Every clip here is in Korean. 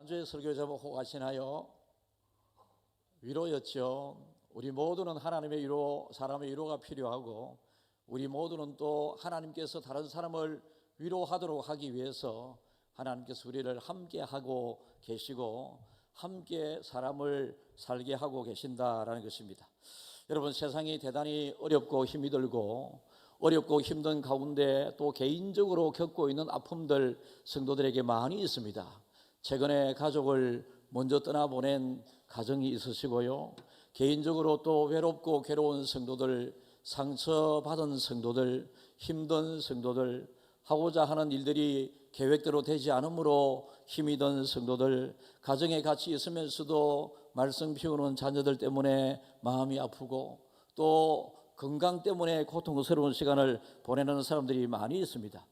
지난주에 설교 제목 혹아시나요? 위로였죠. 우리 모두는 하나님의 위로, 사람의 위로가 필요하고 우리 모두는 또 하나님께서 다른 사람을 위로하도록 하기 위해서 하나님께서 우리를 함께 하고 계시고 함께 사람을 살게 하고 계신다라는 것입니다. 여러분, 세상이 대단히 어렵고 힘이 들고 어렵고 힘든 가운데 또 개인적으로 겪고 있는 아픔들 성도들에게 많이 있습니다. 최근에 가족을 먼저 떠나보낸 가정이 있으시고요, 개인적으로 또 외롭고 괴로운 성도들, 상처받은 성도들, 힘든 성도들, 하고자 하는 일들이 계획대로 되지 않으므로 힘이 든 성도들, 가정에 같이 있으면서도 말썽 피우는 자녀들 때문에 마음이 아프고 또 건강 때문에 고통스러운 시간을 보내는 사람들이 많이 있습니다.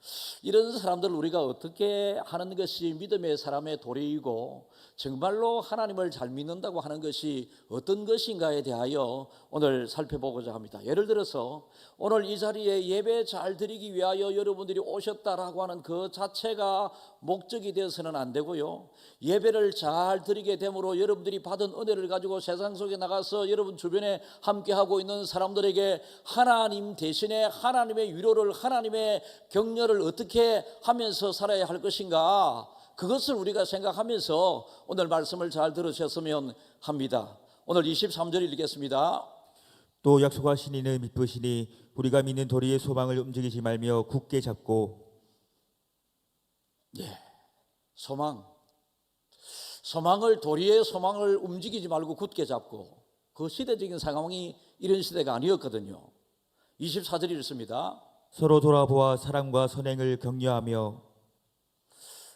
이런 사람들을 우리가 어떻게 하는 것이 믿음의 사람의 도리이고 정말로 하나님을 잘 믿는다고 하는 것이 어떤 것인가에 대하여 오늘 살펴보고자 합니다. 예를 들어서 오늘 이 자리에 예배 잘 드리기 위하여 여러분들이 오셨다라고 하는 그 자체가 목적이 되어서는 안 되고요, 예배를 잘 드리게 됨으로 여러분들이 받은 은혜를 가지고 세상 속에 나가서 여러분 주변에 함께하고 있는 사람들에게 하나님 대신에 하나님의 위로를, 하나님의 격려를 어떻게 하면서 살아야 할 것인가, 그것을 우리가 생각하면서 오늘 말씀을 잘 들으셨으면 합니다. 오늘 23절 읽겠습니다. 또 약속하신 이는 믿으시니 우리가 믿는 도리의 소망을 움직이지 말며 굳게 잡고. 소망을, 도리의 소망을 움직이지 말고 굳게 잡고. 그 시대적인 상황이 이런 시대가 아니었거든요. 24절 읽습니다. 서로 돌아보아 사랑과 선행을 격려하며.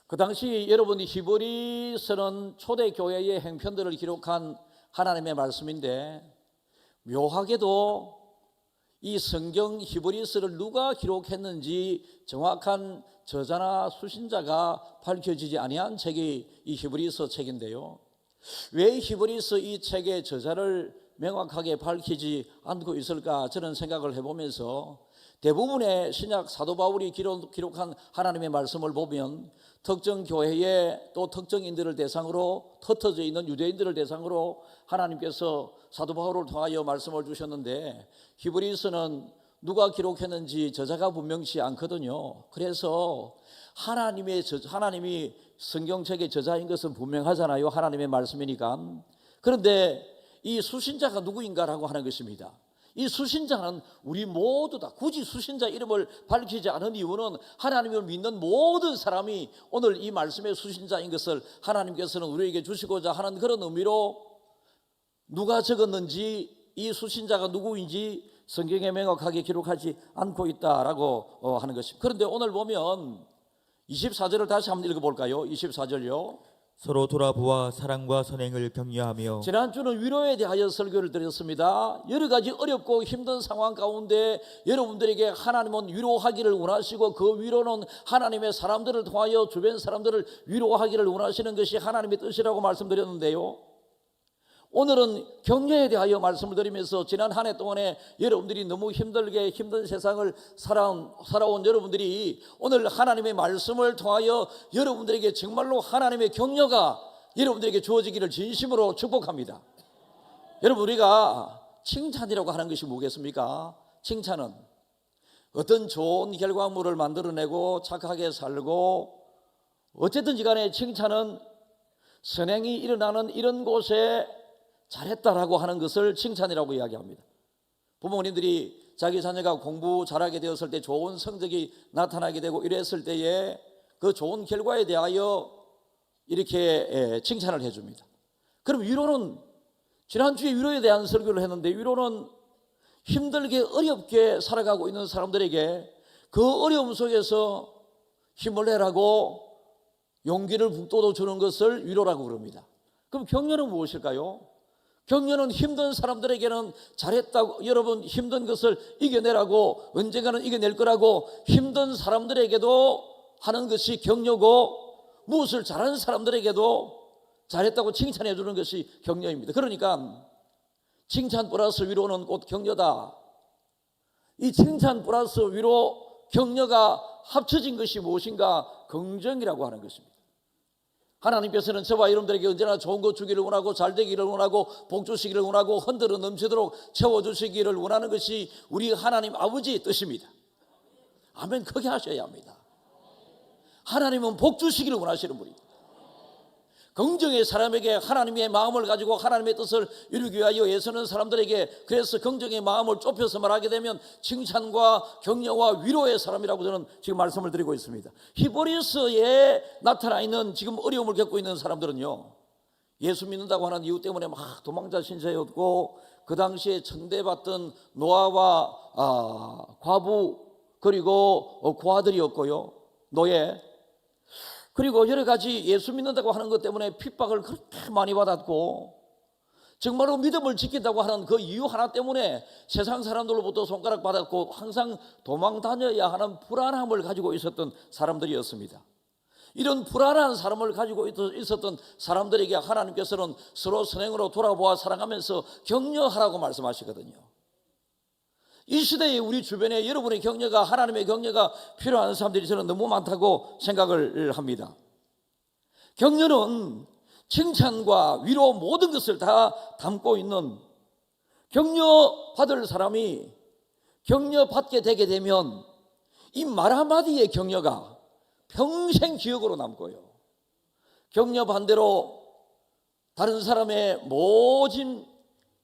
그 당시 여러분이 히브리서는 초대 교회의 행편들을 기록한 하나님의 말씀인데, 묘하게도 이 성경 히브리서를 누가 기록했는지 정확한 저자나 수신자가 밝혀지지 아니한 책이 이 히브리서 책인데요, 왜 히브리서 이 책의 저자를 명확하게 밝히지 않고 있을까, 저는 생각을 해보면서 대부분의 신약 사도 바울이 기록한 하나님의 말씀을 보면 특정 교회에 또 특정인들을 대상으로, 흩어져 있는 유대인들을 대상으로 하나님께서 사도 바울을 통하여 말씀을 주셨는데, 히브리서는 누가 기록했는지 저자가 분명치 않거든요. 그래서 하나님이 성경책의 저자인 것은 분명하잖아요. 하나님의 말씀이니까. 그런데 이 수신자가 누구인가라고 하는 것입니다. 이 수신자는 우리 모두 다, 굳이 수신자 이름을 밝히지 않은 이유는 하나님을 믿는 모든 사람이 오늘 이 말씀의 수신자인 것을 하나님께서는 우리에게 주시고자 하는 그런 의미로 누가 적었는지, 이 수신자가 누구인지 성경에 명확하게 기록하지 않고 있다라고 하는 것입니다. 그런데 오늘 보면 24절을 다시 한번 읽어볼까요? 24절요. 서로 돌아보아 사랑과 선행을 격려하며. 지난주는 위로에 대하여 설교를 드렸습니다. 여러 가지 어렵고 힘든 상황 가운데 여러분들에게 하나님은 위로하기를 원하시고, 그 위로는 하나님의 사람들을 통하여 주변 사람들을 위로하기를 원하시는 것이 하나님의 뜻이라고 말씀드렸는데요, 오늘은 격려에 대하여 말씀을 드리면서 지난 한 해 동안에 여러분들이 너무 힘들게 힘든 세상을 살아온 여러분들이 오늘 하나님의 말씀을 통하여 여러분들에게 정말로 하나님의 격려가 여러분들에게 주어지기를 진심으로 축복합니다. 여러분, 우리가 칭찬이라고 하는 것이 뭐겠습니까? 칭찬은 어떤 좋은 결과물을 만들어내고 착하게 살고, 어쨌든지 간에 칭찬은 선행이 일어나는 이런 곳에 잘했다라고 하는 것을 칭찬이라고 이야기합니다. 부모님들이 자기 자녀가 공부 잘하게 되었을 때, 좋은 성적이 나타나게 되고 이랬을 때에 그 좋은 결과에 대하여 이렇게 칭찬을 해줍니다. 그럼 위로는, 지난주에 위로에 대한 설교를 했는데, 위로는 힘들게 어렵게 살아가고 있는 사람들에게 그 어려움 속에서 힘을 내라고 용기를 북돋워 주는 것을 위로라고 그럽니다. 그럼 격려는 무엇일까요? 격려는 힘든 사람들에게는 잘했다고, 여러분 힘든 것을 이겨내라고, 언젠가는 이겨낼 거라고 힘든 사람들에게도 하는 것이 격려고, 무엇을 잘하는 사람들에게도 잘했다고 칭찬해 주는 것이 격려입니다. 그러니까 칭찬 플러스 위로는 곧 격려다. 이 칭찬 플러스 위로, 격려가 합쳐진 것이 무엇인가? 긍정이라고 하는 것입니다. 하나님께서는 저와 여러분들에게 언제나 좋은 것 주기를 원하고 잘 되기를 원하고 복 주시기를 원하고 흔들어 넘치도록 채워주시기를 원하는 것이 우리 하나님 아버지의 뜻입니다. 아멘. 크게 하셔야 합니다. 하나님은 복 주시기를 원하시는 분입니다. 긍정의 사람에게 하나님의 마음을 가지고 하나님의 뜻을 이루기 위하여 애쓰는 사람들에게, 그래서 긍정의 마음을 좁혀서 말하게 되면 칭찬과 격려와 위로의 사람이라고 저는 지금 말씀을 드리고 있습니다. 히브리서에 나타나 있는 지금 어려움을 겪고 있는 사람들은요, 예수 믿는다고 하는 이유 때문에 막 도망자 신세였고, 그 당시에 천대받던 노아와 과부 그리고 고아들이었고요, 노예, 그리고 여러 가지 예수 믿는다고 하는 것 때문에 핍박을 그렇게 많이 받았고, 정말로 믿음을 지킨다고 하는 그 이유 하나 때문에 세상 사람들로부터 손가락 받았고 항상 도망 다녀야 하는 불안함을 가지고 있었던 사람들이었습니다. 이런 불안한 사람을 가지고 있었던 사람들에게 하나님께서는 서로 선행으로 돌아보아 사랑하면서 격려하라고 말씀하시거든요. 이 시대에 우리 주변에 여러분의 격려가, 하나님의 격려가 필요한 사람들이 저는 너무 많다고 생각을 합니다. 격려는 칭찬과 위로 모든 것을 다 담고 있는, 격려받을 사람이 격려받게 되게 되면 이 말 한마디의 격려가 평생 기억으로 남고요, 격려 반대로 다른 사람의 모진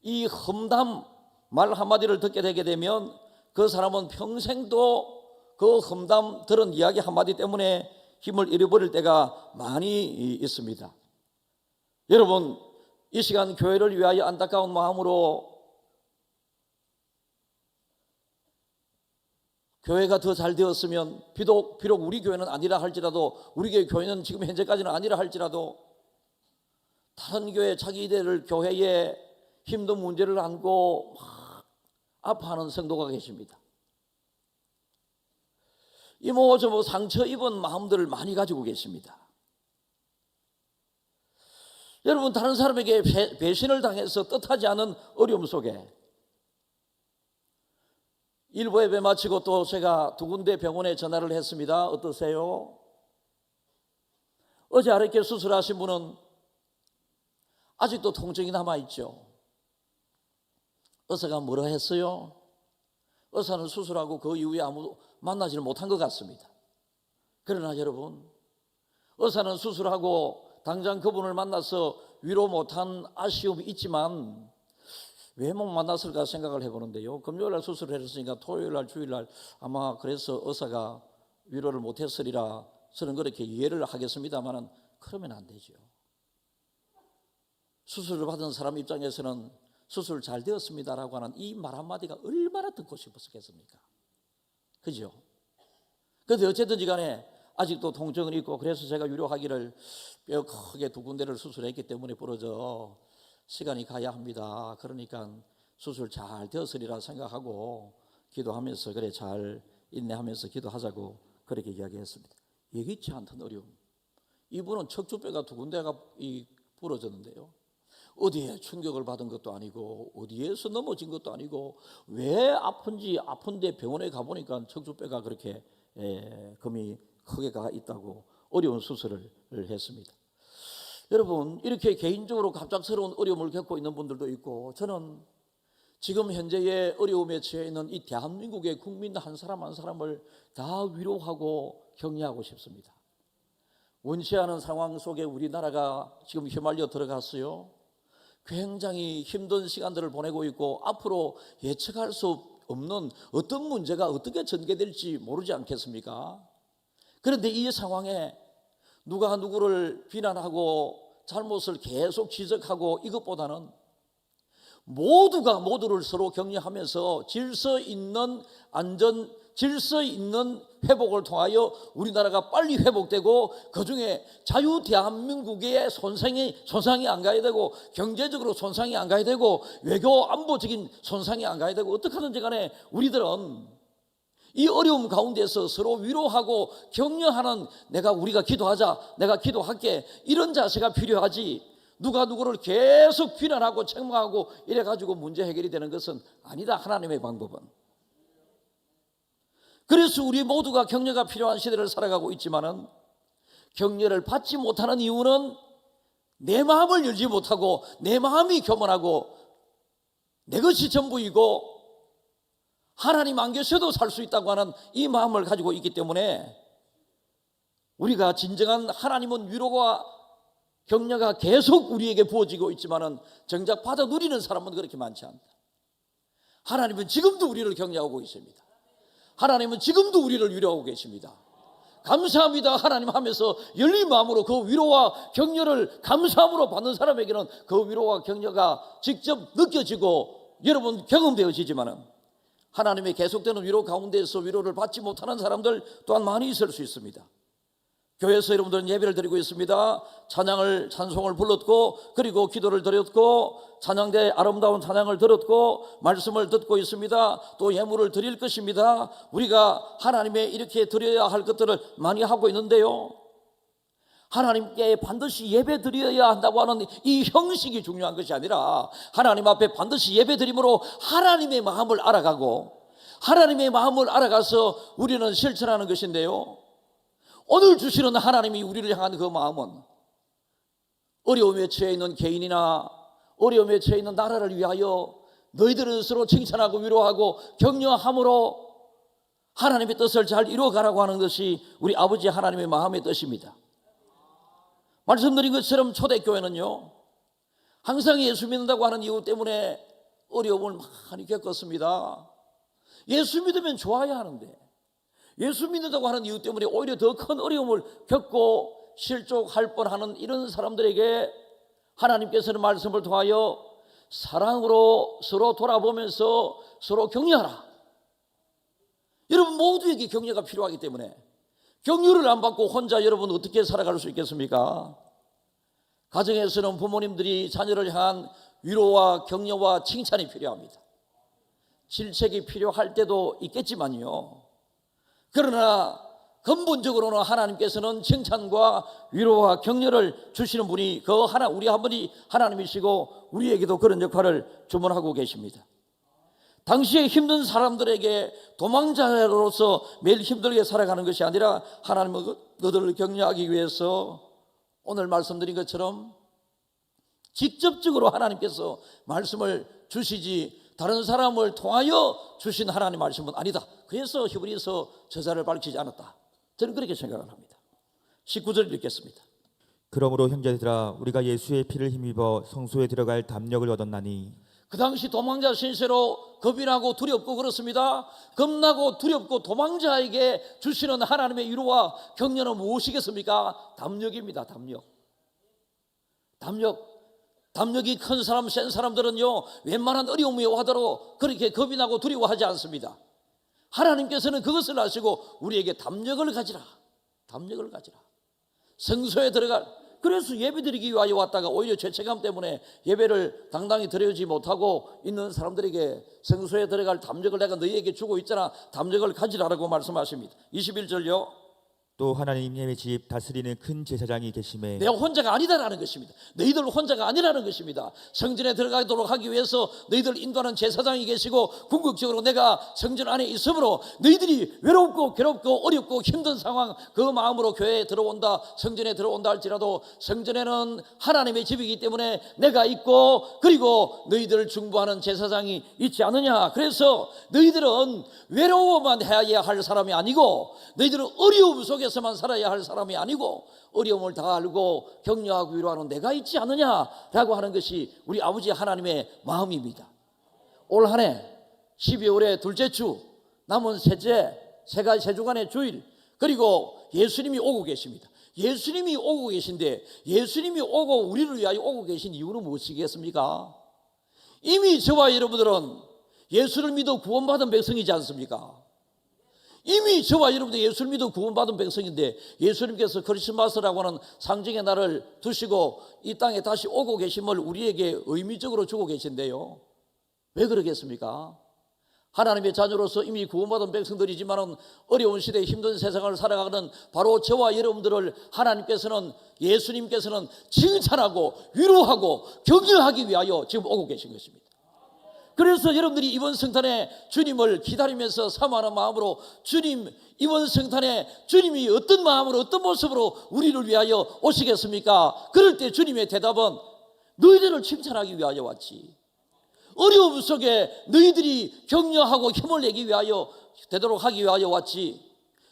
이 험담 말 한마디를 듣게 되게 되면 그 사람은 평생도 그 험담 들은 이야기 한마디 때문에 힘을 잃어버릴 때가 많이 있습니다. 여러분, 이 시간 교회를 위하여 안타까운 마음으로 교회가 더 잘 되었으면, 비록 우리 교회는 아니라 할지라도, 우리 교회는 지금 현재까지는 아니라 할지라도 다른 교회, 자기들을 교회에 힘든 문제를 안고 막 아파하는 성도가 계십니다. 이모저모 상처 입은 마음들을 많이 가지고 계십니다. 여러분, 다른 사람에게 배신을 당해서 뜻하지 않은 어려움 속에, 일부 예배 마치고 또 제가 두 군데 병원에 전화를 했습니다. 어떠세요? 어제 아랫게 수술하신 분은 아직도 통증이 남아있죠. 의사가 뭐라 했어요? 의사는 수술하고 그 이후에 아무도 만나지를 못한 것 같습니다. 그러나 여러분, 의사는 수술하고 당장 그분을 만나서 위로 못한 아쉬움이 있지만 왜 못 만났을까 생각을 해보는데요, 금요일날 수술을 했으니까 토요일날 주일날 아마 그래서 의사가 위로를 못했으리라 저는 그렇게 이해를 하겠습니다만, 그러면 안 되죠. 수술을 받은 사람 입장에서는 수술 잘 되었습니다라고 하는 이 말 한마디가 얼마나 듣고 싶었겠습니까? 그죠? 그런데 어쨌든지 간에 아직도 통증은 있고, 그래서 제가 위로하기를 뼈 크게 두 군데를 수술했기 때문에 부러져 시간이 가야 합니다. 그러니까 수술 잘 되었으리라 생각하고 기도하면서, 그래 잘 인내하면서 기도하자고 그렇게 이야기했습니다. 예기치 않던 어려움. 이분은 척추뼈가 두 군데가 부러졌는데요, 어디에 충격을 받은 것도 아니고 어디에서 넘어진 것도 아니고 왜 아픈지, 아픈데 병원에 가보니까 척추뼈가 그렇게 금이 크게 가 있다고 어려운 수술을 했습니다. 여러분, 이렇게 개인적으로 갑작스러운 어려움을 겪고 있는 분들도 있고, 저는 지금 현재의 어려움에 처해 있는 이 대한민국의 국민 한 사람 한 사람을 다 위로하고 격려하고 싶습니다. 원치 않은 상황 속에 우리나라가 지금 휘말려 들어갔어요. 굉장히 힘든 시간들을 보내고 있고, 앞으로 예측할 수 없는 어떤 문제가 어떻게 전개될지 모르지 않겠습니까? 그런데 이 상황에 누가 누구를 비난하고 잘못을 계속 지적하고, 이것보다는 모두가 모두를 서로 격려하면서 질서 있는 회복을 통하여 우리나라가 빨리 회복되고, 그중에 자유 대한민국의 손상이 안 가야 되고, 경제적으로 손상이 안 가야 되고, 외교 안보적인 손상이 안 가야 되고, 어떻게 하든지 간에 우리들은 이 어려움 가운데서 서로 위로하고 격려하는, 우리가 기도하자, 내가 기도할게, 이런 자세가 필요하지, 누가 누구를 계속 비난하고 책망하고 이래가지고 문제 해결이 되는 것은 아니다. 하나님의 방법은. 그래서 우리 모두가 격려가 필요한 시대를 살아가고 있지만은, 격려를 받지 못하는 이유는 내 마음을 열지 못하고 내 마음이 교만하고 내 것이 전부이고 하나님 안 계셔도 살 수 있다고 하는 이 마음을 가지고 있기 때문에 우리가 진정한 하나님은 위로가 격려가 계속 우리에게 부어지고 있지만은 정작 받아 누리는 사람은 그렇게 많지 않다. 하나님은 지금도 우리를 격려하고 있습니다. 하나님은 지금도 우리를 위로하고 계십니다. 감사합니다 하나님 하면서 열린 마음으로 그 위로와 격려를 감사함으로 받는 사람에게는 그 위로와 격려가 직접 느껴지고 여러분 경험되어지지만은 하나님의 계속되는 위로 가운데에서 위로를 받지 못하는 사람들 또한 많이 있을 수 있습니다. 교회에서 여러분들은 예배를 드리고 있습니다. 찬송을 불렀고 그리고 기도를 드렸고 찬양대 아름다운 찬양을 들었고 말씀을 듣고 있습니다. 또 예물을 드릴 것입니다. 우리가 하나님의 이렇게 드려야 할 것들을 많이 하고 있는데요, 하나님께 반드시 예배 드려야 한다고 하는 이 형식이 중요한 것이 아니라 하나님 앞에 반드시 예배 드림으로 하나님의 마음을 알아가고 하나님의 마음을 알아가서 우리는 실천하는 것인데요, 오늘 주시는 하나님이 우리를 향한 그 마음은 어려움에 처해 있는 개인이나 어려움에 처해 있는 나라를 위하여 너희들은 서로 칭찬하고 위로하고 격려함으로 하나님의 뜻을 잘 이루어가라고 하는 것이 우리 아버지 하나님의 마음의 뜻입니다. 말씀드린 것처럼 초대교회는요, 항상 예수 믿는다고 하는 이유 때문에 어려움을 많이 겪었습니다. 예수 믿으면 좋아야 하는데 예수 믿는다고 하는 이유 때문에 오히려 더 큰 어려움을 겪고 실족할 뻔하는 이런 사람들에게 하나님께서는 말씀을 통하여 사랑으로 서로 돌아보면서 서로 격려하라. 여러분 모두에게 격려가 필요하기 때문에 격려를 안 받고 혼자 여러분 어떻게 살아갈 수 있겠습니까? 가정에서는 부모님들이 자녀를 향한 위로와 격려와 칭찬이 필요합니다. 질책이 필요할 때도 있겠지만요, 그러나 근본적으로는 하나님께서는 칭찬과 위로와 격려를 주시는 분이 우리 한 분이 하나님이시고 우리에게도 그런 역할을 주문하고 계십니다. 당시에 힘든 사람들에게 도망자로서 매일 힘들게 살아가는 것이 아니라 하나님은 그들을 격려하기 위해서 오늘 말씀드린 것처럼 직접적으로 하나님께서 말씀을 주시지 다른 사람을 통하여 주신 하나님 말씀은 아니다. 그래서 히브리서 저자를 밝히지 않았다. 저는 그렇게 생각을 합니다. 19절 읽겠습니다. 그러므로 형제들아 우리가 예수의 피를 힘입어 성소에 들어갈 담력을 얻었나니. 그 당시 도망자 신세로 겁이 나고 두렵고 그렇습니다. 겁나고 두렵고 도망자에게 주시는 하나님의 위로와 격려는 무엇이겠습니까? 담력입니다. 담력이 큰 사람, 센 사람들은요, 웬만한 어려움이 와도 그렇게 겁이 나고 두려워하지 않습니다. 하나님께서는 그것을 아시고 우리에게 담력을 가지라. 성소에 들어갈, 그래서 예배 드리기 위하여 왔다가 오히려 죄책감 때문에 예배를 당당히 드리지 못하고 있는 사람들에게 성소에 들어갈 담력을 내가 너희에게 주고 있잖아. 담력을 가지라라고 말씀하십니다. 21절요. 또 하나님의 집 다스리는 큰 제사장이 계심에. 내가 혼자가 아니다라는 것입니다. 너희들 혼자가 아니라는 것입니다. 성전에 들어가도록 하기 위해서 너희들 인도하는 제사장이 계시고 궁극적으로 내가 성전 안에 있으므로 너희들이 외롭고 괴롭고 어렵고 힘든 상황 그 마음으로 교회에 들어온다, 성전에 들어온다 할지라도 성전에는 하나님의 집이기 때문에 내가 있고 그리고 너희들을 중보하는 제사장이 있지 않느냐. 그래서 너희들은 외로워만 해야 할 사람이 아니고 너희들은 어려움 속에서만 살아야 할 사람이 아니고 어려움을 다 알고 격려하고 위로하는 내가 있지 않느냐라고 하는 것이 우리 아버지 하나님의 마음입니다. 올 한 해 12월의 둘째 주 남은 세 주간의 주일 그리고 예수님이 오고 계십니다. 예수님이 오고 계신데 예수님이 오고 우리를 위하여 오고 계신 이유는 무엇이겠습니까? 이미 저와 여러분들은 예수를 믿어 구원받은 백성이지 않습니까? 이미 저와 여러분들 예수를 믿어 구원받은 백성인데 예수님께서 크리스마스라고 하는 상징의 날을 두시고 이 땅에 다시 오고 계심을 우리에게 의미적으로 주고 계신데요, 왜 그러겠습니까? 하나님의 자녀로서 이미 구원받은 백성들이지만 어려운 시대에 힘든 세상을 살아가는 바로 저와 여러분들을 하나님께서는 예수님께서는 칭찬하고 위로하고 격려하기 위하여 지금 오고 계신 것입니다. 그래서 여러분들이 이번 성탄에 주님을 기다리면서 사모하는 마음으로 주님, 이번 성탄에 주님이 어떤 마음으로 어떤 모습으로 우리를 위하여 오시겠습니까? 그럴 때 주님의 대답은 너희들을 칭찬하기 위하여 왔지, 어려움 속에 너희들이 격려하고 힘을 내기 위하여 되도록 하기 위하여 왔지,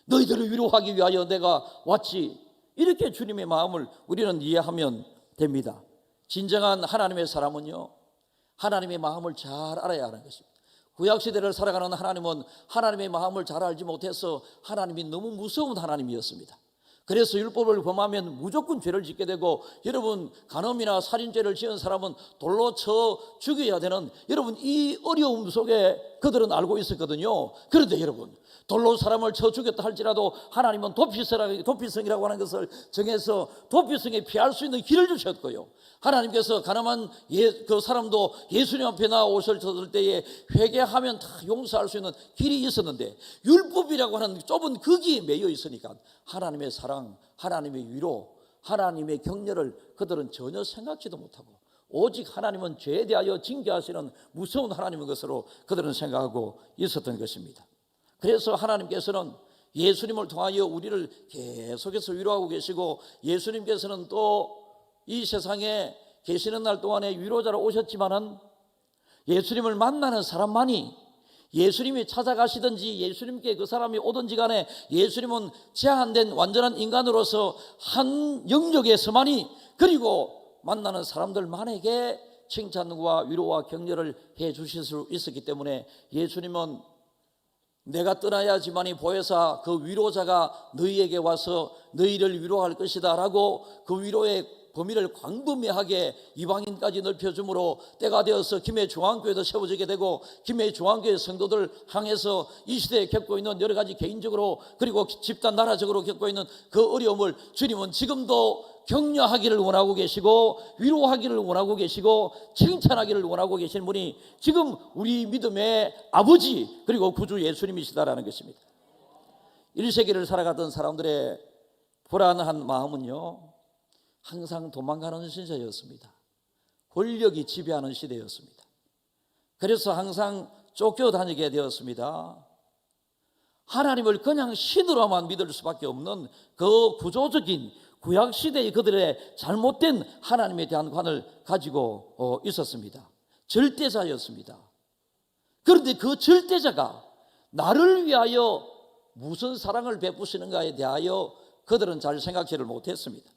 너희들을 위로하기 위하여 내가 왔지. 이렇게 주님의 마음을 우리는 이해하면 됩니다. 진정한 하나님의 사람은요, 하나님의 마음을 잘 알아야 하는 것입니다. 구약시대를 살아가는 하나님은 하나님의 마음을 잘 알지 못해서 하나님이 너무 무서운 하나님이었습니다. 그래서 율법을 범하면 무조건 죄를 짓게 되고, 여러분 간음이나 살인죄를 지은 사람은 돌로 쳐 죽여야 되는, 여러분 이 어려움 속에 그들은 알고 있었거든요. 그런데 여러분, 돌로 사람을 쳐 죽였다 할지라도 하나님은 도피성이라고 하는 것을 정해서 도피성에 피할 수 있는 길을 주셨고요, 하나님께서 가늠한 그 사람도 예수님 앞에 나와 옷을 젖을 때에 회개하면 다 용서할 수 있는 길이 있었는데, 율법이라고 하는 좁은 거기에 매여 있으니까 하나님의 사랑, 하나님의 위로, 하나님의 격려를 그들은 전혀 생각지도 못하고, 오직 하나님은 죄에 대하여 징계하시는 무서운 하나님인 것으로 그들은 생각하고 있었던 것입니다. 그래서 하나님께서는 예수님을 통하여 우리를 계속해서 위로하고 계시고, 예수님께서는 또 이 세상에 계시는 날 동안에 위로자로 오셨지만은 예수님을 만나는 사람만이, 예수님이 찾아가시든지 예수님께 그 사람이 오든지 간에 예수님은 제한된 완전한 인간으로서 한 영역에서만이, 그리고 만나는 사람들만에게 칭찬과 위로와 격려를 해 주실 수 있었기 때문에, 예수님은 내가 떠나야지만이 보혜사 그 위로자가 너희에게 와서 너희를 위로할 것이다 라고 그 위로의 범위를 광범위하게 이방인까지 넓혀주므로 때가 되어서 김해 중앙교회도 세워지게 되고, 김해 중앙교회 성도들 향해서 이 시대에 겪고 있는 여러 가지 개인적으로 그리고 집단 나라적으로 겪고 있는 그 어려움을 주님은 지금도 격려하기를 원하고 계시고, 위로하기를 원하고 계시고, 칭찬하기를 원하고 계신 분이 지금 우리 믿음의 아버지 그리고 구주 예수님이시다라는 것입니다. 1세기를 살아갔던 사람들의 불안한 마음은요, 항상 도망가는 시대였습니다. 권력이 지배하는 시대였습니다. 그래서 항상 쫓겨다니게 되었습니다. 하나님을 그냥 신으로만 믿을 수밖에 없는 그 구조적인 구약시대의 그들의 잘못된 하나님에 대한 관을 가지고 있었습니다. 절대자였습니다. 그런데 그 절대자가 나를 위하여 무슨 사랑을 베푸시는가에 대하여 그들은 잘 생각지를 못했습니다.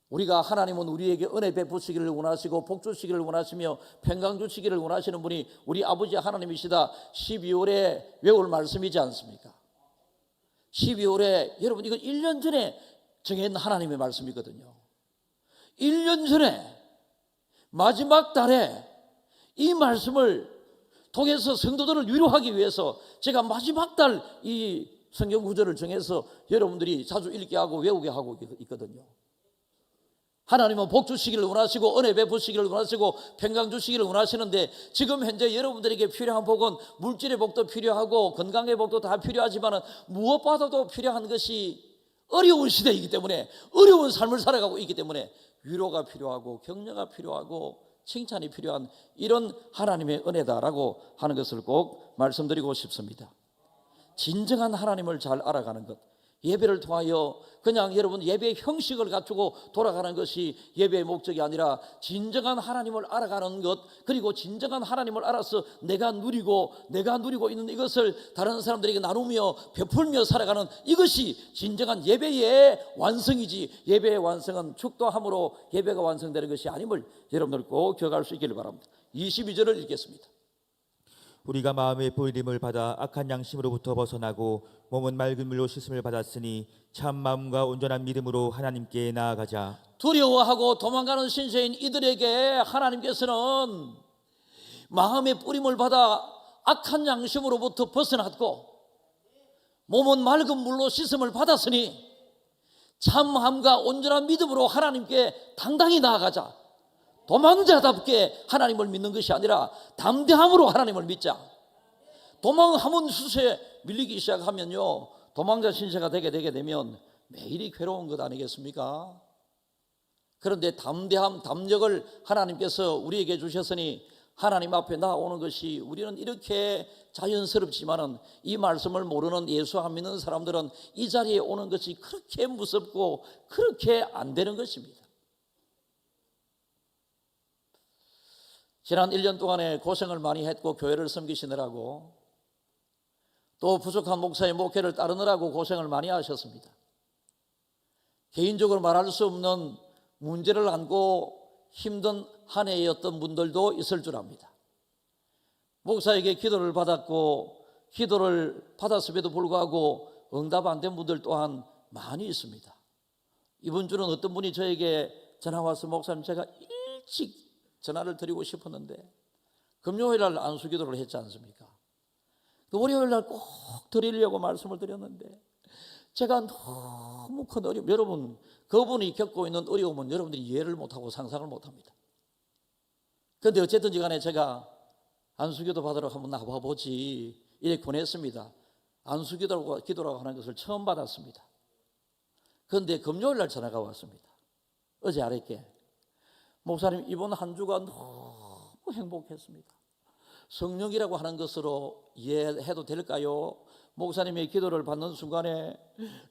우리가, 하나님은 우리에게 은혜 베푸시기를 원하시고 복 주시기를 원하시며 평강 주시기를 원하시는 분이 우리 아버지 하나님이시다. 12월에 외울 말씀이지 않습니까? 12월에 여러분, 이거 1년 전에 정해진 하나님의 말씀이거든요. 1년 전에 마지막 달에 이 말씀을 통해서 성도들을 위로하기 위해서 제가 마지막 달 이 성경 구절을 정해서 여러분들이 자주 읽게 하고 외우게 하고 있거든요. 하나님은 복 주시기를 원하시고 은혜 베푸시기를 원하시고 평강 주시기를 원하시는데, 지금 현재 여러분들에게 필요한 복은 물질의 복도 필요하고 건강의 복도 다 필요하지만 무엇보다도 필요한 것이 어려운 시대이기 때문에, 어려운 삶을 살아가고 있기 때문에 위로가 필요하고 격려가 필요하고 칭찬이 필요한 이런 하나님의 은혜다라고 하는 것을 꼭 말씀드리고 싶습니다. 진정한 하나님을 잘 알아가는 것, 예배를 통하여 그냥 여러분 예배의 형식을 갖추고 돌아가는 것이 예배의 목적이 아니라 진정한 하나님을 알아가는 것, 그리고 진정한 하나님을 알아서 내가 누리고 있는 이것을 다른 사람들에게 나누며 베풀며 살아가는 이것이 진정한 예배의 완성이지, 예배의 완성은 축도함으로 예배가 완성되는 것이 아님을 여러분들 꼭 기억할 수 있기를 바랍니다. 22절을 읽겠습니다. 우리가 마음의 보일림을 받아 악한 양심으로부터 벗어나고 몸은 맑은 물로 씻음을 받았으니 참 마음과 온전한 믿음으로 하나님께 나아가자. 두려워하고 도망가는 신세인 이들에게 하나님께서는 마음의 뿌림을 받아 악한 양심으로부터 벗어났고 몸은 맑은 물로 씻음을 받았으니 참 마음과 온전한 믿음으로 하나님께 당당히 나아가자. 도망자답게 하나님을 믿는 것이 아니라 담대함으로 하나님을 믿자. 도망하면 수세에 밀리기 시작하면요, 도망자 신세가 되게 되면 매일이 괴로운 것 아니겠습니까? 그런데 담대함, 담력을 하나님께서 우리에게 주셨으니 하나님 앞에 나오는 것이 우리는 이렇게 자연스럽지만은 이 말씀을 모르는 예수 안 믿는 사람들은 이 자리에 오는 것이 그렇게 무섭고 그렇게 안 되는 것입니다. 지난 1년 동안에 고생을 많이 했고 교회를 섬기시느라고 또 부족한 목사의 목회를 따르느라고 고생을 많이 하셨습니다. 개인적으로 말할 수 없는 문제를 안고 힘든 한 해였던 분들도 있을 줄 압니다. 목사에게 기도를 받았고 기도를 받았음에도 불구하고 응답 안 된 분들 또한 많이 있습니다. 이번 주는 어떤 분이 저에게 전화 와서 목사님 제가 일찍 전화를 드리고 싶었는데 금요일 날 안수 기도를 했지 않습니까? 월요일 날 꼭 드리려고 말씀을 드렸는데 제가 너무 큰 어려움, 여러분 그분이 겪고 있는 어려움은 여러분들이 이해를 못하고 상상을 못합니다. 그런데 어쨌든지 간에 제가 안수기도 받으러 한번 나와보지 이렇게 권했습니다. 안수기도라고 하는 것을 처음 받았습니다. 그런데 금요일 날 전화가 왔습니다. 어제 아랫게 목사님 이번 한 주가 너무 행복했습니다. 성령이라고 하는 것으로 이해해도 될까요? 목사님의 기도를 받는 순간에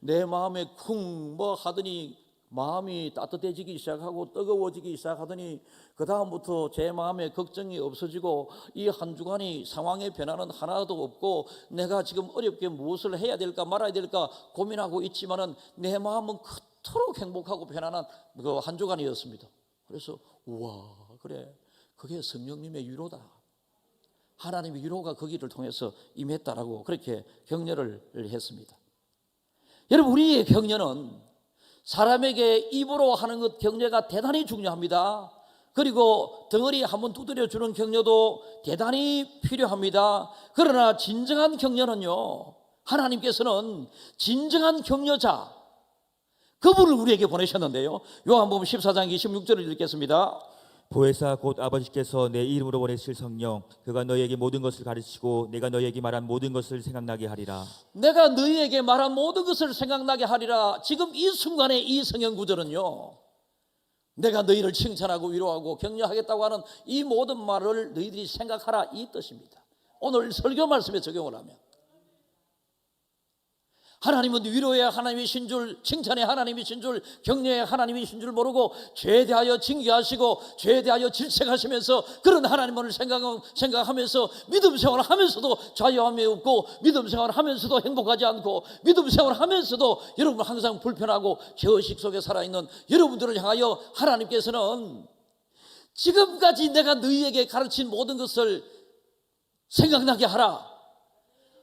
내 마음에 쿵 뭐 하더니 마음이 따뜻해지기 시작하고 뜨거워지기 시작하더니 그 다음부터 제 마음에 걱정이 없어지고 이 한 주간이 상황의 변화는 하나도 없고 내가 지금 어렵게 무엇을 해야 될까 말아야 될까 고민하고 있지만은 내 마음은 그토록 행복하고 편안한 그 한 주간이었습니다. 그래서 우와 그래 그게 성령님의 위로다. 하나님의 위로가 거기를 통해서 임했다라고 그렇게 격려를 했습니다. 여러분 우리의 격려는 사람에게 입으로 하는 것 격려가 대단히 중요합니다. 그리고 덩어리 한번 두드려 주는 격려도 대단히 필요합니다. 그러나 진정한 격려는요 하나님께서는 진정한 격려자 그분을 우리에게 보내셨는데요. 요한복음 14장 26절을 읽겠습니다. 보혜사 곧 아버지께서 내 이름으로 보내실 성령 그가 너희에게 모든 것을 가르치고 내가 너희에게 말한 모든 것을 생각나게 하리라. 내가 너희에게 말한 모든 것을 생각나게 하리라. 지금 이 순간에 이 성경 구절은요 내가 너희를 칭찬하고 위로하고 격려하겠다고 하는 이 모든 말을 너희들이 생각하라 이 뜻입니다. 오늘 설교 말씀에 적용을 하면 하나님은 위로의 하나님이신 줄, 칭찬의 하나님이신 줄, 격려의 하나님이신 줄 모르고 죄에 대하여 징계하시고 죄에 대하여 질책하시면서 그런 하나님을 생각하면서 믿음 생활하면서도 자유함이 없고 믿음 생활하면서도 행복하지 않고 믿음 생활하면서도 여러분 항상 불편하고 죄의식 속에 살아있는 여러분들을 향하여 하나님께서는 지금까지 내가 너희에게 가르친 모든 것을 생각나게 하라.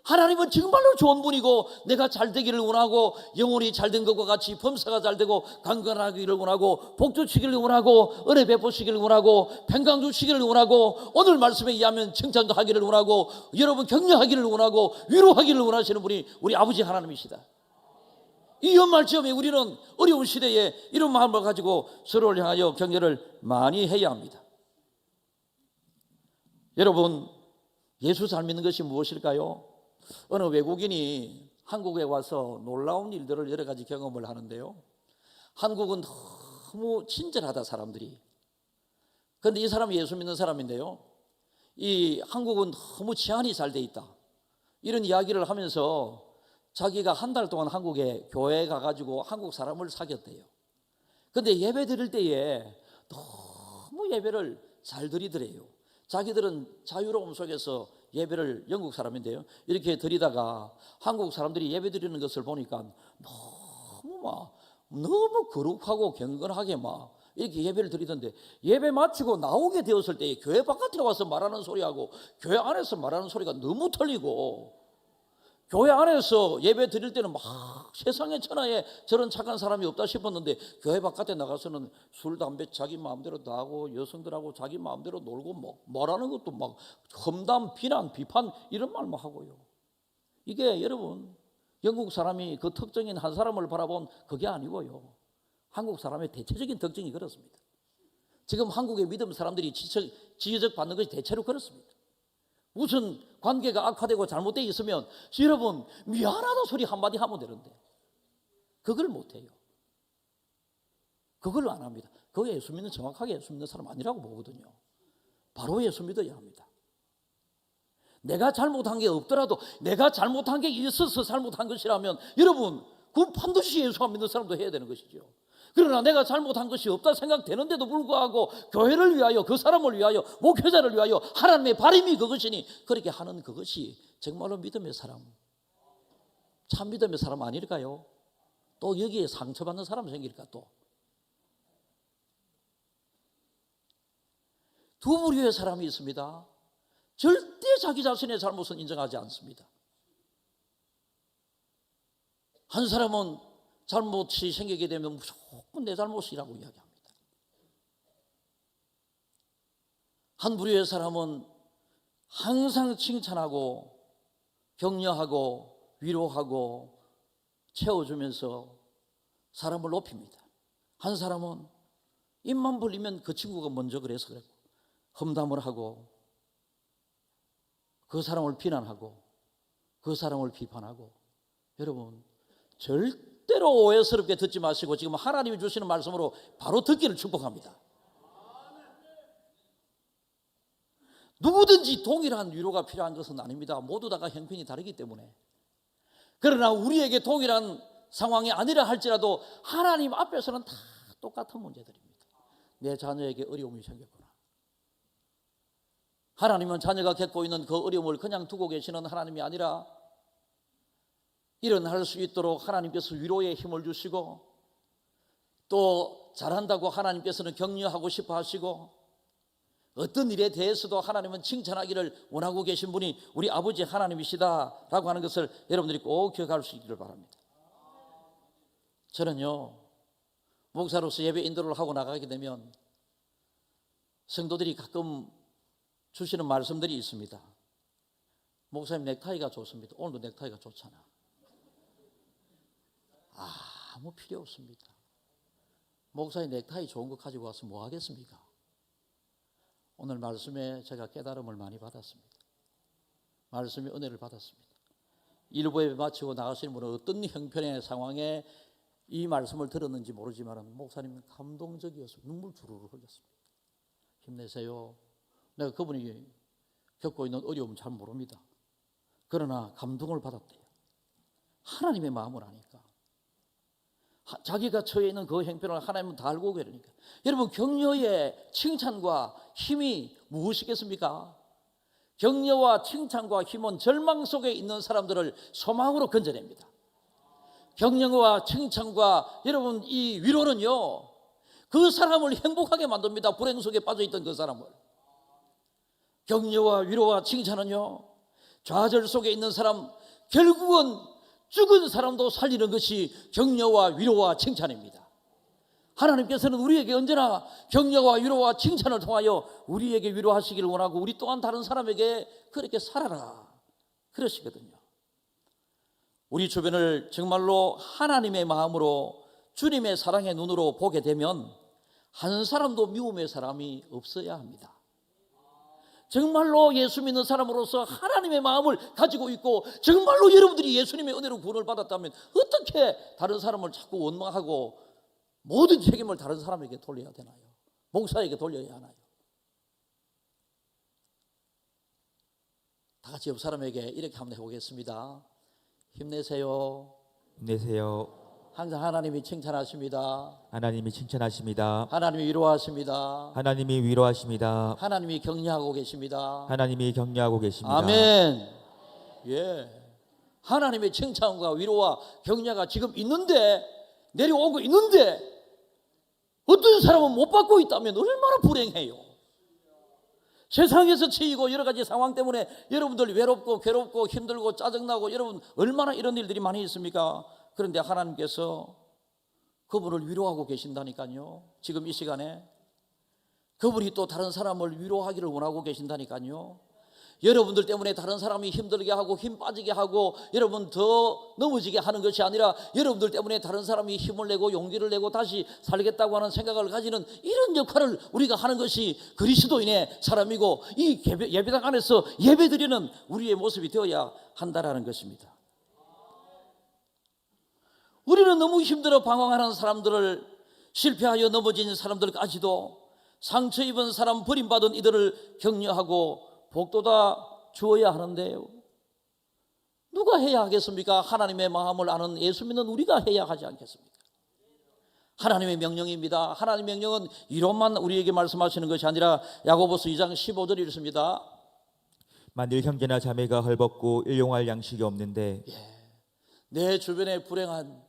하나님은 정말로 좋은 분이고 내가 잘 되기를 원하고 영혼이 잘 된 것과 같이 범사가 잘 되고 강건하기를 원하고 복 주시기를 원하고 은혜 베푸시기를 원하고 평강 주시기를 원하고 오늘 말씀에 의하면 칭찬도 하기를 원하고 여러분 격려하기를 원하고 위로하기를 원하시는 분이 우리 아버지 하나님이시다. 이 연말쯤에 우리는 어려운 시대에 이런 마음을 가지고 서로를 향하여 격려를 많이 해야 합니다. 여러분 예수 잘 믿는 것이 무엇일까요? 어느 외국인이 한국에 와서 놀라운 일들을 여러 가지 경험을 하는데요. 한국은 너무 친절하다 사람들이. 그런데 이 사람이 예수 믿는 사람인데요. 이 한국은 너무 치안이 잘 돼 있다. 이런 이야기를 하면서 자기가 한 달 동안 한국에 교회에 가가지고 한국 사람을 사귀었대요. 그런데 예배 드릴 때에 너무 예배를 잘 드리더래요. 자기들은 자유로움 속에서 예배를 영국 사람인데요. 이렇게 드리다가 한국 사람들이 예배 드리는 것을 보니까 너무 거룩하고 경건하게 막 이렇게 예배를 드리던데 예배 마치고 나오게 되었을 때 교회 바깥에 와서 말하는 소리하고 교회 안에서 말하는 소리가 너무 틀리고 교회 안에서 예배 드릴 때는 막 세상에 천하에 저런 착한 사람이 없다 싶었는데 교회 바깥에 나가서는 술, 담배 자기 마음대로 다 하고 여성들하고 자기 마음대로 놀고 뭐 말하는 것도 막 험담, 비난, 비판 이런 말만 하고요. 이게 여러분 영국 사람이 그 특정인 한 사람을 바라본 그게 아니고요. 한국 사람의 대체적인 특징이 그렇습니다. 지금 한국의 믿음 사람들이 지적받는 것이 대체로 그렇습니다. 무슨 관계가 악화되고 잘못되어 있으면 여러분 미안하다 소리 한마디 하면 되는데 그걸 못해요. 그걸 안 합니다. 그거 예수 믿는 정확하게 예수 믿는 사람 아니라고 보거든요. 바로 예수 믿어야 합니다. 내가 잘못한 게 없더라도 내가 잘못한 게 있어서 잘못한 것이라면 여러분 그건 반드시 예수 안 믿는 사람도 해야 되는 것이죠. 그러나 내가 잘못한 것이 없다 생각되는데도 불구하고 교회를 위하여 그 사람을 위하여 목회자를 위하여 하나님의 바람이 그것이니 그렇게 하는 그것이 정말로 믿음의 사람, 참 믿음의 사람 아닐까요? 또 여기에 상처받는 사람 생길까 또. 두 부류의 사람이 있습니다. 절대 자기 자신의 잘못은 인정하지 않습니다. 한 사람은 잘못이 생기게 되면 무조건 내 잘못이라고 이야기합니다. 한 부류의 사람은 항상 칭찬하고 격려하고 위로하고 채워주면서 사람을 높입니다. 한 사람은 입만 벌리면 그 친구가 먼저 그래서 그랬고 험담을 하고 그 사람을 비난하고 그 사람을 비판하고. 여러분 절대로 오해스럽게 듣지 마시고 지금 하나님이 주시는 말씀으로 바로 듣기를 축복합니다. 누구든지 동일한 위로가 필요한 것은 아닙니다. 모두 다가 형편이 다르기 때문에. 그러나 우리에게 동일한 상황이 아니라 할지라도 하나님 앞에서는 다 똑같은 문제들입니다. 내 자녀에게 어려움이 생겼구나. 하나님은 자녀가 겪고 있는 그 어려움을 그냥 두고 계시는 하나님이 아니라 일어날 수 있도록 하나님께서 위로의 힘을 주시고 또 잘한다고 하나님께서는 격려하고 싶어 하시고 어떤 일에 대해서도 하나님은 칭찬하기를 원하고 계신 분이 우리 아버지 하나님이시다라고 하는 것을 여러분들이 꼭 기억할 수 있기를 바랍니다. 저는요 목사로서 예배 인도를 하고 나가게 되면 성도들이 가끔 주시는 말씀들이 있습니다. 목사님 넥타이가 좋습니다. 오늘도 넥타이가 좋잖아. 아무 필요 없습니다. 목사님 넥타이 좋은 거 가지고 와서 뭐 하겠습니까? 오늘 말씀에 제가 깨달음을 많이 받았습니다. 말씀에 은혜를 받았습니다. 일부 예배 마치고 나가시는 분은 어떤 형편의 상황에 이 말씀을 들었는지 모르지만 목사님은 감동적이어서 눈물 주르르 흘렸습니다. 힘내세요. 내가 그분이 겪고 있는 어려움 잘 모릅니다. 그러나 감동을 받았대요. 하나님의 마음을 아니까. 자기가 처해 있는 그 형편을 하나님은 다 알고 계시니까. 여러분 격려의 칭찬과 힘이 무엇이겠습니까? 격려와 칭찬과 힘은 절망 속에 있는 사람들을 소망으로 건져냅니다. 격려와 칭찬과 여러분 이 위로는요 그 사람을 행복하게 만듭니다. 불행 속에 빠져있던 그 사람을. 격려와 위로와 칭찬은요 좌절 속에 있는 사람, 결국은 죽은 사람도 살리는 것이 격려와 위로와 칭찬입니다. 하나님께서는 우리에게 언제나 격려와 위로와 칭찬을 통하여 우리에게 위로하시기를 원하고 우리 또한 다른 사람에게 그렇게 살아라 그러시거든요. 우리 주변을 정말로 하나님의 마음으로 주님의 사랑의 눈으로 보게 되면 한 사람도 미움의 사람이 없어야 합니다. 정말로 예수 믿는 사람으로서 하나님의 마음을 가지고 있고 정말로 여러분들이 예수님의 은혜로 구원을 받았다면 어떻게 다른 사람을 자꾸 원망하고 모든 책임을 다른 사람에게 돌려야 되나요? 목사에게 돌려야 하나요? 다 같이 옆 사람에게 이렇게 한번 해보겠습니다. 힘내세요. 힘내세요. 항상 하나님이 칭찬하십니다. 하나님이 칭찬하십니다. 하나님이 위로하십니다. 하나님이 위로하십니다. 하나님이 격려하고 계십니다. 하나님이 격려하고 계십니다. 아멘. 예. 하나님의 칭찬과 위로와 격려가 지금 있는데 내려오고 있는데 어떤 사람은 못 받고 있다면 얼마나 불행해요. 세상에서 치이고 여러 가지 상황 때문에 여러분들 외롭고 괴롭고 힘들고 짜증나고 여러분 얼마나 이런 일들이 많이 있습니까? 그런데 하나님께서 그분을 위로하고 계신다니까요. 지금 이 시간에 그분이 또 다른 사람을 위로하기를 원하고 계신다니까요. 여러분들 때문에 다른 사람이 힘들게 하고 힘 빠지게 하고 여러분 더 넘어지게 하는 것이 아니라 여러분들 때문에 다른 사람이 힘을 내고 용기를 내고 다시 살겠다고 하는 생각을 가지는 이런 역할을 우리가 하는 것이 그리스도인의 사람이고 이 예배당 안에서 예배드리는 우리의 모습이 되어야 한다라는 것입니다. 우리는 너무 힘들어 방황하는 사람들을 실패하여 넘어진 사람들까지도 상처 입은 사람, 버림받은 이들을 격려하고 복돋아 주어야 하는데요, 누가 해야 하겠습니까? 하나님의 마음을 아는 예수 믿는 우리가 해야 하지 않겠습니까? 하나님의 명령입니다. 하나님의 명령은 이론만 우리에게 말씀하시는 것이 아니라 야고보서 2장 15절이 이렇습니다. 만일 형제나 자매가 헐벗고 일용할 양식이 없는데 내 주변에 불행한,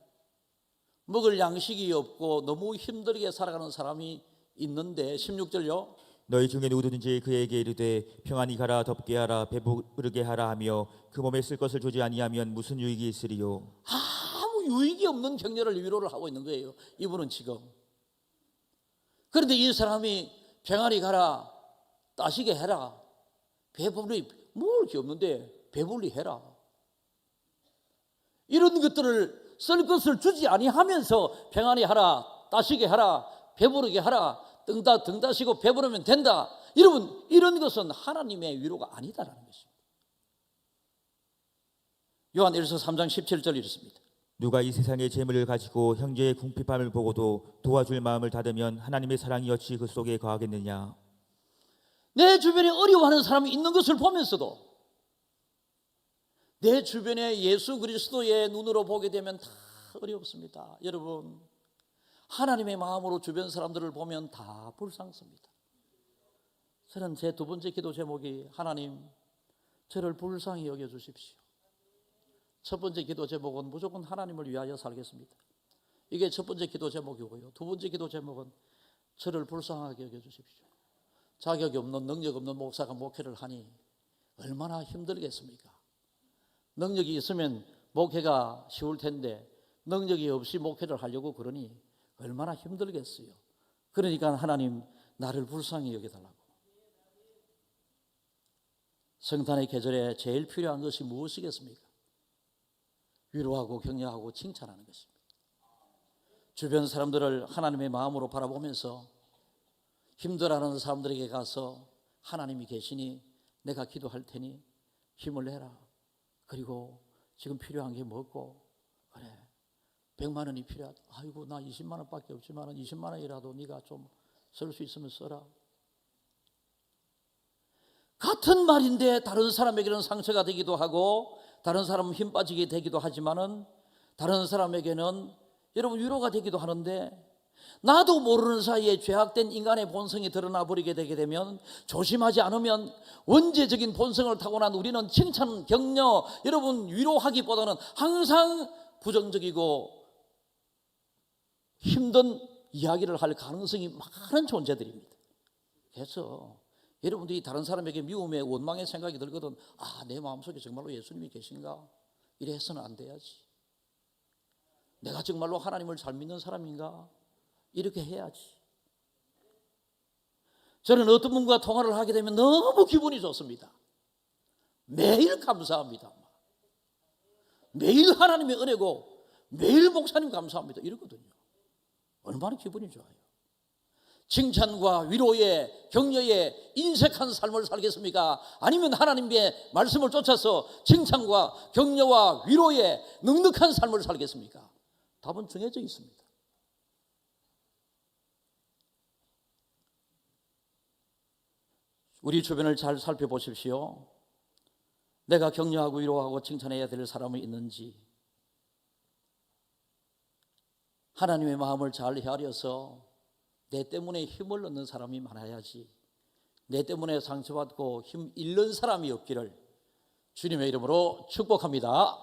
먹을 양식이 없고 너무 힘들게 살아가는 사람이 있는데, 16절요, 너희 중에 누구든지 그에게 이르되 평안히 가라, 덥게 하라, 배부르게 하라 하며 그 몸에 쓸 것을 주지 아니하면 무슨 유익이 있으리요? 아무 유익이 없는 격려를, 위로를 하고 있는 거예요, 이분은 지금. 그런데 이 사람이 평안히 가라, 따시게 해라, 배불리, 먹을 게 없는데 배불리 해라, 이런 것들을 쓸 것을 주지 아니하면서 평안히 하라, 따시게 하라, 배부르게 하라, 등 다시고 배부르면 된다. 여러분, 이런 것은 하나님의 위로가 아니다라는 것입니다. 요한일서 3장 17절 이렇습니다. 누가 이 세상의 재물을 가지고 형제의 궁핍함을 보고도 도와줄 마음을 닫으면 하나님의 사랑이 어찌 그 속에 거하겠느냐? 내 주변에 어려워하는 사람이 있는 것을 보면서도 내 주변에 예수 그리스도의 눈으로 보게 되면 다 어렵습니다. 여러분, 하나님의 마음으로 주변 사람들을 보면 다 불쌍습니다. 저는 제 두 번째 기도 제목이 하나님, 저를 불쌍히 여겨주십시오. 첫 번째 기도 제목은 무조건 하나님을 위하여 살겠습니다. 이게 첫 번째 기도 제목이고요. 두 번째 기도 제목은 저를 불쌍하게 여겨주십시오. 자격이 없는, 능력 없는 목사가 목회를 하니 얼마나 힘들겠습니까? 능력이 있으면 목회가 쉬울 텐데 능력이 없이 목회를 하려고 그러니 얼마나 힘들겠어요. 그러니까 하나님, 나를 불쌍히 여겨달라고. 성탄의 계절에 제일 필요한 것이 무엇이겠습니까? 위로하고 격려하고 칭찬하는 것입니다. 주변 사람들을 하나님의 마음으로 바라보면서 힘들어하는 사람들에게 가서 하나님이 계시니 내가 기도할 테니 힘을 내라. 그리고 지금 필요한 게 뭐고, 그래 100만 원이 필요하다. 아이고, 나 20만 원밖에 없지만 20만 원이라도 네가 좀 쓸 수 있으면 써라. 같은 말인데 다른 사람에게는 상처가 되기도 하고 다른 사람은 힘 빠지게 되기도 하지만은 다른 사람에게는 여러분 위로가 되기도 하는데, 나도 모르는 사이에 죄악된 인간의 본성이 드러나 버리게 되게 되면, 조심하지 않으면 원죄적인 본성을 타고난 우리는 칭찬, 격려, 여러분 위로하기보다는 항상 부정적이고 힘든 이야기를 할 가능성이 많은 존재들입니다. 그래서 여러분들이 다른 사람에게 미움의 원망의 생각이 들거든, 내 마음속에 정말로 예수님이 계신가? 이래 해서는 안 돼야지. 내가 정말로 하나님을 잘 믿는 사람인가? 이렇게 해야지. 저는 어떤 분과 통화를 하게 되면 너무 기분이 좋습니다. 매일 감사합니다. 매일 하나님의 은혜고 매일 목사님 감사합니다, 이러거든요. 얼마나 기분이 좋아요. 칭찬과 위로의, 격려의 인색한 삶을 살겠습니까? 아니면 하나님의 말씀을 쫓아서 칭찬과 격려와 위로의 넉넉한 삶을 살겠습니까? 답은 정해져 있습니다. 우리 주변을 잘 살펴보십시오. 내가 격려하고 위로하고 칭찬해야 될 사람이 있는지, 하나님의 마음을 잘 헤아려서 내 때문에 힘을 얻는 사람이 많아야지, 내 때문에 상처받고 힘 잃는 사람이 없기를 주님의 이름으로 축복합니다.